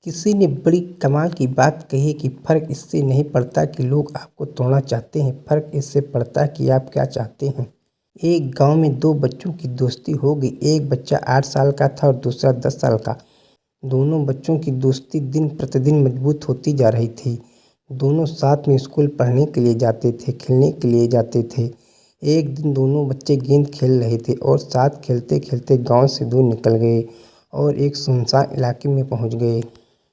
किसी ने बड़ी कमाल की बात कही है कि फ़र्क इससे नहीं पड़ता कि लोग आपको तोड़ना चाहते हैं, फ़र्क इससे पड़ता है कि आप क्या चाहते हैं। एक गांव में दो बच्चों की दोस्ती हो गई। एक बच्चा 8 साल का था और दूसरा 10 साल का। दोनों बच्चों की दोस्ती दिन प्रतिदिन मजबूत होती जा रही थी। दोनों साथ में स्कूल पढ़ने के लिए जाते थे, खेलने के लिए जाते थे। एक दिन दोनों बच्चे गेंद खेल रहे थे और साथ खेलते खेलते गांव से दूर निकल गए और एक सुनसान इलाके में पहुंच गए।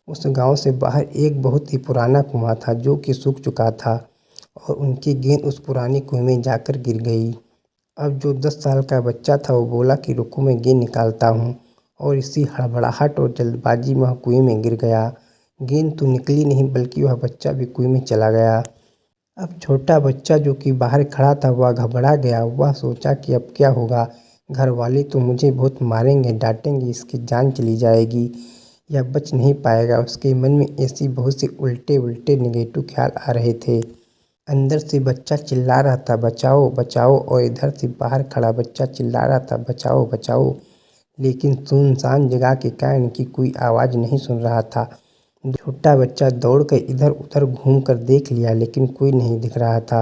उस गांव से बाहर एक बहुत ही पुराना कुआं था जो कि सूख चुका था और उनकी गेंद उस पुराने कुएं में जाकर गिर गई। अब जो 10 साल का बच्चा था वो बोला कि रुको, मैं गेंद निकालता हूँ, और इसी हड़बड़ाहट और जल्दबाजी में वह कुएं में गिर गया। गेंद तो निकली नहीं बल्कि वह बच्चा भी कुएं में चला गया। अब छोटा बच्चा जो कि बाहर खड़ा था वह घबरा गया। वह सोचा कि अब क्या होगा, घर वाले तो मुझे बहुत मारेंगे, डांटेंगे, इसकी जान चली जाएगी, यह बच नहीं पाएगा। उसके मन में ऐसी बहुत सी उल्टे उल्टे नेगेटिव ख्याल आ रहे थे। अंदर से बच्चा चिल्ला रहा था, बचाओ बचाओ, और इधर से बाहर खड़ा बच्चा चिल्ला रहा था, बचाओ बचाओ। लेकिन सुनसान जगह के कारण की कोई आवाज़ नहीं सुन रहा था। छोटा बच्चा दौड़कर इधर उधर घूम कर देख लिया लेकिन कोई नहीं दिख रहा था।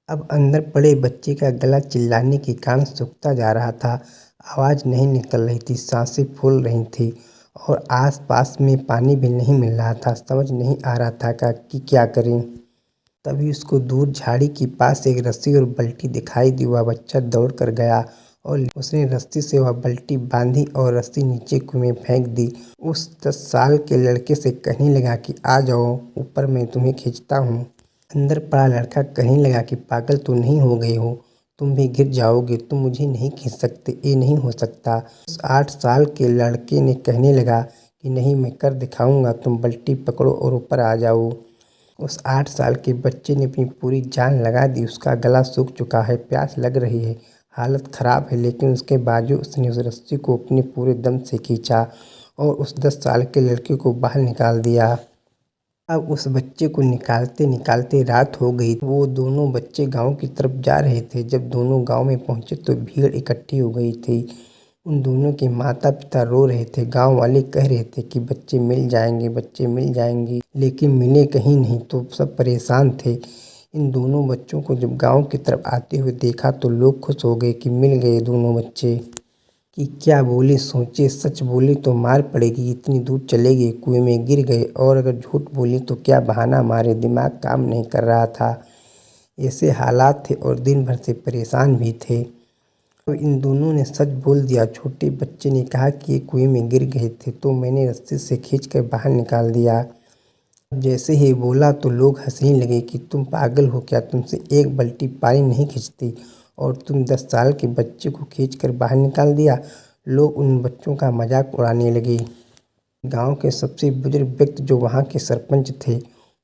अब अंदर पड़े बच्चे का गला चिल्लाने के कारण सूखता जा रहा था। आवाज़ नहीं निकल रही थी, सांसें फूल रही थी और आसपास में पानी भी नहीं मिल रहा था। समझ नहीं आ रहा था कि क्या करें। तभी उसको दूर झाड़ी के पास एक रस्सी और बल्टी दिखाई दी। वह बच्चा दौड़ कर गया और उसने रस्सी से वह बल्टी बांधी और रस्सी नीचे कुएं में फेंक दी। उस 10 साल के लड़के से कहने लगा कि आ जाओ ऊपर, मैं तुम्हें खींचता हूँ। अंदर पड़ा लड़का कहने लगा कि पागल तो नहीं हो गए हो, तुम भी गिर जाओगे, तुम मुझे नहीं खींच सकते, ये नहीं हो सकता। उस 8 साल के लड़के ने कहने लगा कि नहीं, मैं कर दिखाऊंगा, तुम बल्टी पकड़ो और ऊपर आ जाओ। उस 8 साल के बच्चे ने अपनी पूरी जान लगा दी। उसका गला सूख चुका है, प्यास लग रही है, हालत ख़राब है, लेकिन उसके बावजूद उसने उस रस्सी को अपने पूरे दम से खींचा और उस 10 साल के लड़के को बाहर निकाल दिया। अब उस बच्चे को निकालते निकालते रात हो गई। वो दोनों बच्चे गांव की तरफ जा रहे थे। जब दोनों गांव में पहुंचे तो भीड़ इकट्ठी हो गई थी। उन दोनों के माता पिता रो रहे थे। गांव वाले कह रहे थे कि बच्चे मिल जाएंगे, बच्चे मिल जाएंगे, लेकिन मिले कहीं नहीं। तो सब परेशान थे। इन दोनों बच्चों को जब गांव की तरफ आते हुए देखा तो लोग खुश हो गए कि मिल गए दोनों बच्चे। कि क्या बोले, सोचे, सच बोले तो मार पड़ेगी, इतनी दूर चले गए, कुएं में गिर गए, और अगर झूठ बोले तो क्या बहाना मारे, दिमाग काम नहीं कर रहा था। ऐसे हालात थे और दिन भर से परेशान भी थे। तो इन दोनों ने सच बोल दिया। छोटे बच्चे ने कहा कि ये कुएं में गिर गए थे तो मैंने रस्सी से खींचकर बाहर निकाल दिया। जैसे ही बोला तो लोग हंसने लगे कि तुम पागल हो क्या, तुमसे एक बाल्टी पानी नहीं खींचती और तुम 10 साल के बच्चे को खींचकर बाहर निकाल दिया। लोग उन बच्चों का मजाक उड़ाने लगे। गांव के सबसे बुजुर्ग व्यक्ति जो वहां के सरपंच थे,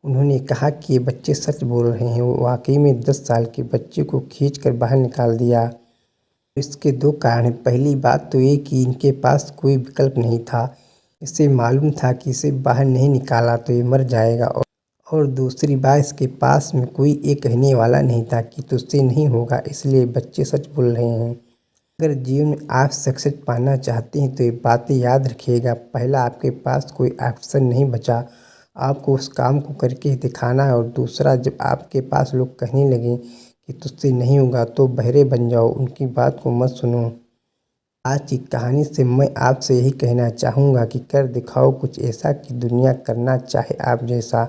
उन्होंने कहा कि ये बच्चे सच बोल रहे हैं, वो वाकई में 10 साल के बच्चे को खींचकर बाहर निकाल दिया। इसके दो कारण हैं। पहली बात तो ये कि इनके पास कोई विकल्प नहीं था। इसे मालूम था कि इसे बाहर नहीं निकाला तो ये मर जाएगा, और दूसरी बात, इसके पास में कोई ये कहने वाला नहीं था कि तुझसे नहीं होगा, इसलिए बच्चे सच बोल रहे हैं। अगर जीवन में आप सक्सेस पाना चाहते हैं तो ये बातें याद रखिएगा। पहला, आपके पास कोई ऑप्शन नहीं बचा, आपको उस काम को करके दिखाना है। और दूसरा, जब आपके पास लोग कहने लगें कि तुझसे नहीं होगा तो बहरे बन जाओ, उनकी बात को मत सुनो। आज की कहानी से मैं आपसे यही कहना चाहूँगा कि कर दिखाओ कुछ ऐसा कि दुनिया करना चाहे आप जैसा।